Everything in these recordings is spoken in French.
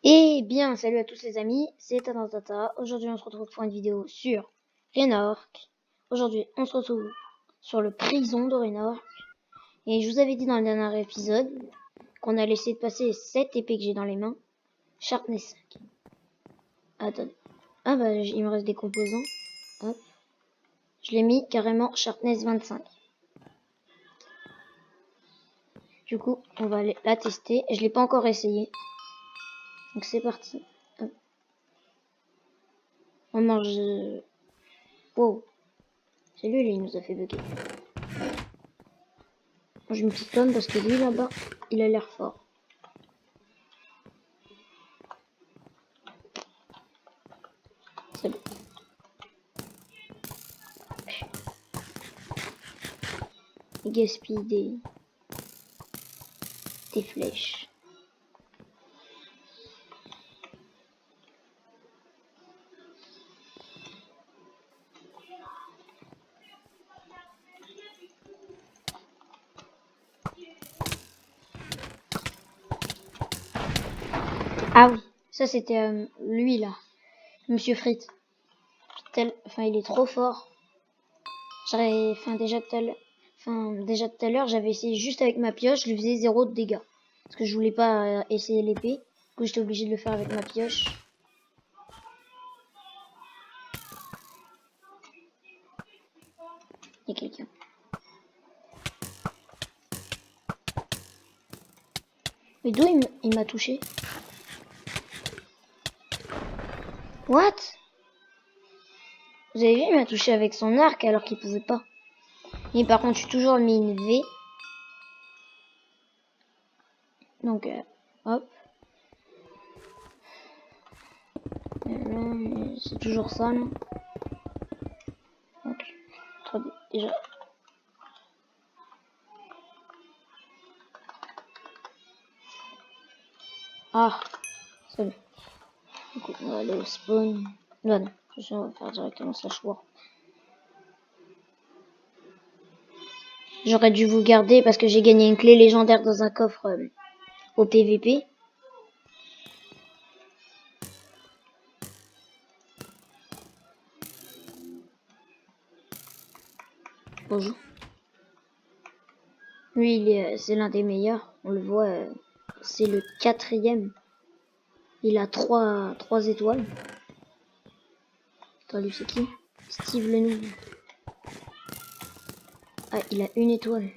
Eh bien, salut à tous les amis, c'est Tata. Aujourd'hui, on se retrouve pour une vidéo sur Renork. Aujourd'hui, on se retrouve sur le prison de Renork. Et je vous avais dit dans le dernier épisode qu'on allait essayer de passer les 7 épées que j'ai dans les mains. Sharpness 5. Attendez. Ah bah, il me reste des composants. Hop. Je l'ai mis carrément Sharpness 25. Du coup, on va aller la tester. Je l'ai pas encore essayé. Donc c'est parti. Hop. On mange... Wow. C'est lui, il nous a fait bugger. Moi, je me pitonne parce que lui, là-bas, il a l'air fort. C'est bon. Il gaspille des flèches. Ah oui, ça c'était lui là, Monsieur Frites. Enfin, il est trop fort. Déjà tout à l'heure, j'avais essayé juste avec ma pioche, je lui faisais 0 de dégâts. Parce que je voulais pas essayer l'épée. Du coup, j'étais obligé de le faire avec ma pioche. Il y a quelqu'un. Mais d'où il m'a touché? What? Vous avez vu, il m'a touché avec son arc alors qu'il pouvait pas. Et par contre, je suis toujours mis une V. Donc, hop. C'est toujours ça, là. Ok. 3D, déjà. Ah, c'est bon. Du coup, on va aller au spawn. Non, on va faire directement slash war. J'aurais dû vous garder parce que j'ai gagné une clé légendaire dans un coffre au PVP. Bonjour. Lui, c'est l'un des meilleurs. On le voit, c'est le 4e. Il a 3 étoiles. Attends, lui, c'est qui? Steve le nouveau. Ah, il a 1 étoile.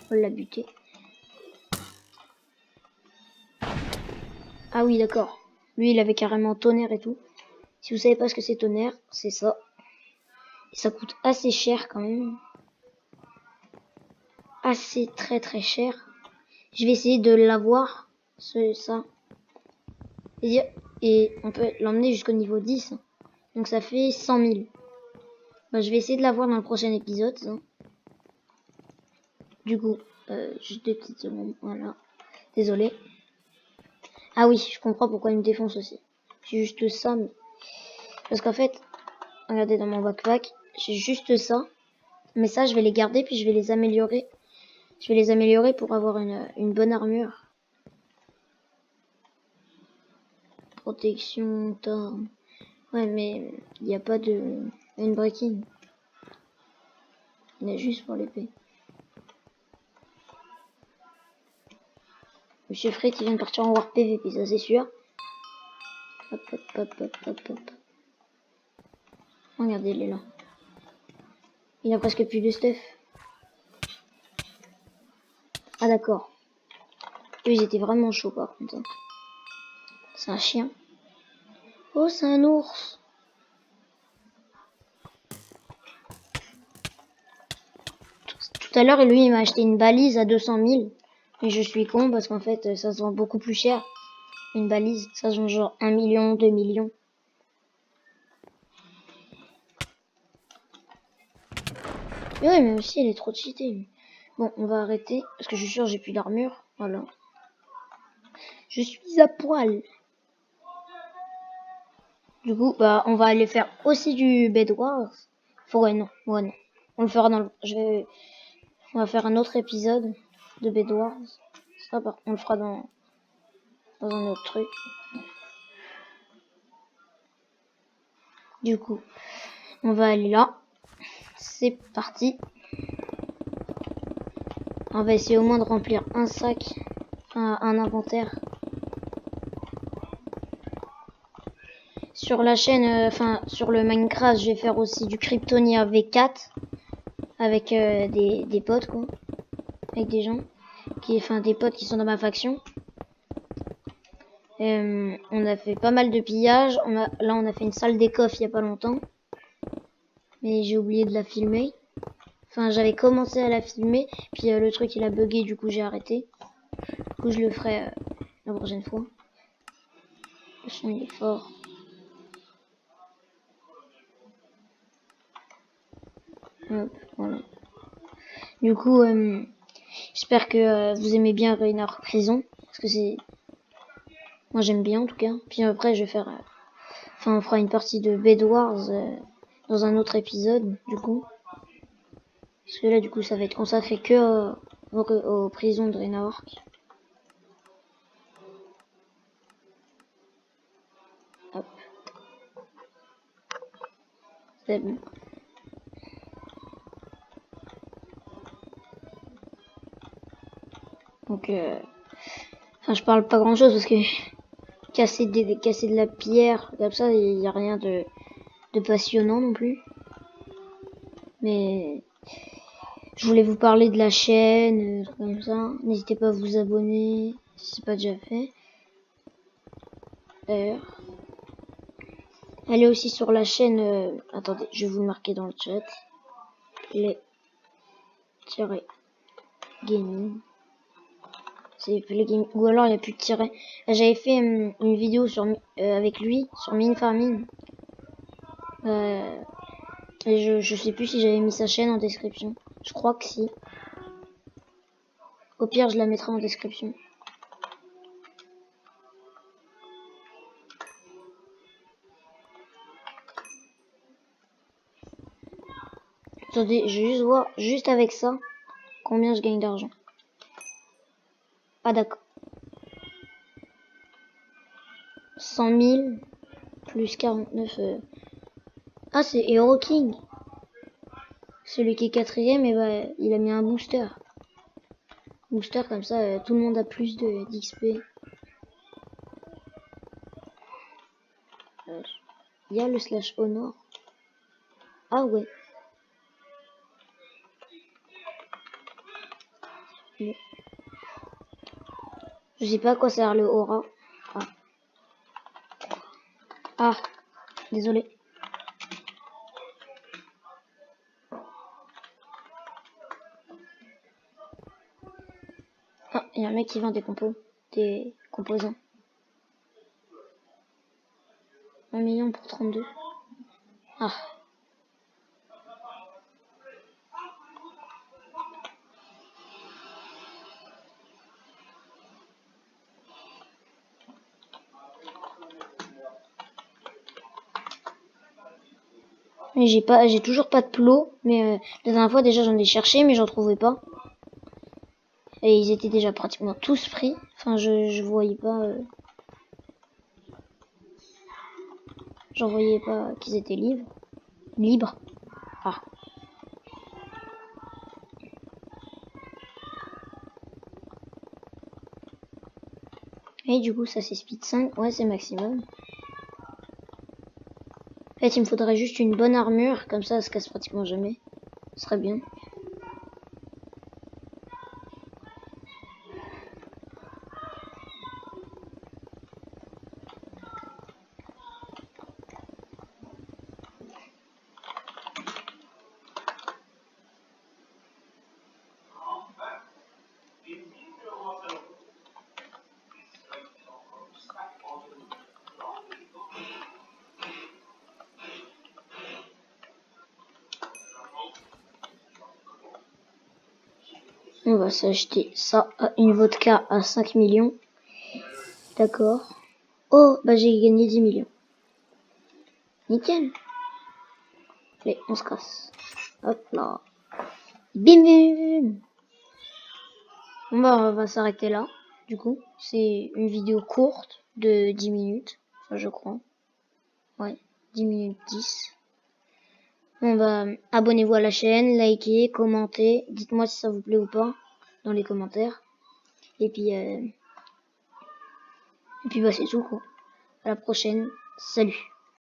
On l'a buté. Ah oui, d'accord. Lui, il avait carrément tonnerre et tout. Si vous savez pas ce que c'est tonnerre, c'est ça. Et ça coûte assez cher quand même. Assez très cher. Je vais essayer de l'avoir. Ça. Et on peut l'emmener jusqu'au niveau 10. Donc ça fait 100 000. Bah, je vais essayer de l'avoir dans le prochain épisode. Ça. Du coup, juste 2 petites secondes. Voilà. Désolé. Ah oui, je comprends pourquoi il me défonce aussi. J'ai juste ça. Mais... Parce qu'en fait, regardez dans mon backpack, j'ai juste ça. Mais ça, je vais les garder puis je vais les améliorer. Je vais les améliorer pour avoir une bonne armure. Protection, temps. Ouais, mais il n'y a pas de breaking. Il y en a juste pour l'épée. Monsieur Frites, il vient de partir en War PVP, ça c'est sûr. Hop, hop, hop, hop, hop, hop. Regardez, il est là. Il a presque plus de stuff. Ah d'accord. Eux, ils étaient vraiment chauds par contre. C'est un chien. Oh, c'est un ours. Tout à l'heure, lui, il m'a acheté une balise à 200 000. Mais je suis con parce qu'en fait, ça se vend beaucoup plus cher. Une balise, ça se vend genre 1 million, 2 millions. Mais ouais, mais aussi, elle est trop cheatée. Bon, on va arrêter parce que je suis sûr j'ai plus d'armure. Voilà. Je suis à poil. Du coup, bah, on va aller faire aussi du Bed Wars. Ouais, non. On le fera dans le... On va faire un autre épisode de Bed Wars. Ça, on le fera dans un autre truc. Du coup, on va aller là. C'est parti. On va essayer au moins de remplir un sac, enfin un inventaire. Sur la chaîne, enfin sur le Minecraft, je vais faire aussi du Kryptonia V4 avec des potes quoi, avec des gens des potes qui sont dans ma faction. On a fait pas mal de pillages. Là on a fait une salle des coffres il y a pas longtemps, mais j'ai oublié de la filmer. Enfin j'avais commencé à la filmer, puis le truc il a bugué, du coup j'ai arrêté. Du coup je le ferai la prochaine fois. Le son il est fort. Hop, voilà. Du coup, j'espère que vous aimez bien Reynard Prison, parce que c'est, moi j'aime bien en tout cas. Puis après je vais faire, on fera une partie de Bed Wars dans un autre épisode, du coup. Parce que là, du coup, ça va être consacré que aux prisons de Reynard. Hop. C'est bon. Donc, je parle pas grand chose parce que casser de la pierre, comme ça, il n'y a rien de passionnant non plus. Mais je voulais vous parler de la chaîne, comme ça. N'hésitez pas à vous abonner si c'est pas déjà fait. D'ailleurs, allez aussi sur la chaîne. Attendez, je vais vous le marquer dans le chat. Les gaming. C'est les gaming. Ou alors il n'y a plus de tiret. J'avais fait une vidéo avec lui sur Mine Farming. Et je sais plus si j'avais mis sa chaîne en description. Je crois que si. Au pire, je la mettrai en description. Attendez, je vais juste voir, juste avec ça, combien je gagne d'argent. Ah d'accord. 100 000 plus 49. Ah, c'est Hero King. Celui qui est quatrième, et bah, il a mis un booster. Booster comme ça, tout le monde a plus d'XP. Il y a le slash honor. Ah ouais. Je sais pas à quoi sert le aura. Ah, désolé. Ah, il y a un mec qui vend des composants. 1 million pour 32. Ah. Mais j'ai toujours pas de plot. Mais la dernière fois déjà j'en ai cherché, mais j'en trouvais pas. Et ils étaient déjà pratiquement tous pris. Enfin, je voyais pas. J'en voyais pas qu'ils étaient libres. Ah. Et du coup, ça c'est speed 5. Ouais, c'est maximum. En fait, il me faudrait juste une bonne armure. Comme ça se casse pratiquement jamais. Ce serait bien. On va s'acheter ça, une vodka à 5 millions. D'accord. Oh, bah j'ai gagné 10 millions. Nickel. Allez, on se casse. Hop là. Bim bim bim. Bon, bah, on va s'arrêter là. Du coup, c'est une vidéo courte de 10 minutes. Enfin, je crois. Ouais, 10 minutes 10. Bon, bah, abonnez-vous à la chaîne, likez, commentez. Dites-moi si ça vous plaît ou pas dans les commentaires. Et puis bah, c'est tout, quoi. À la prochaine. Salut.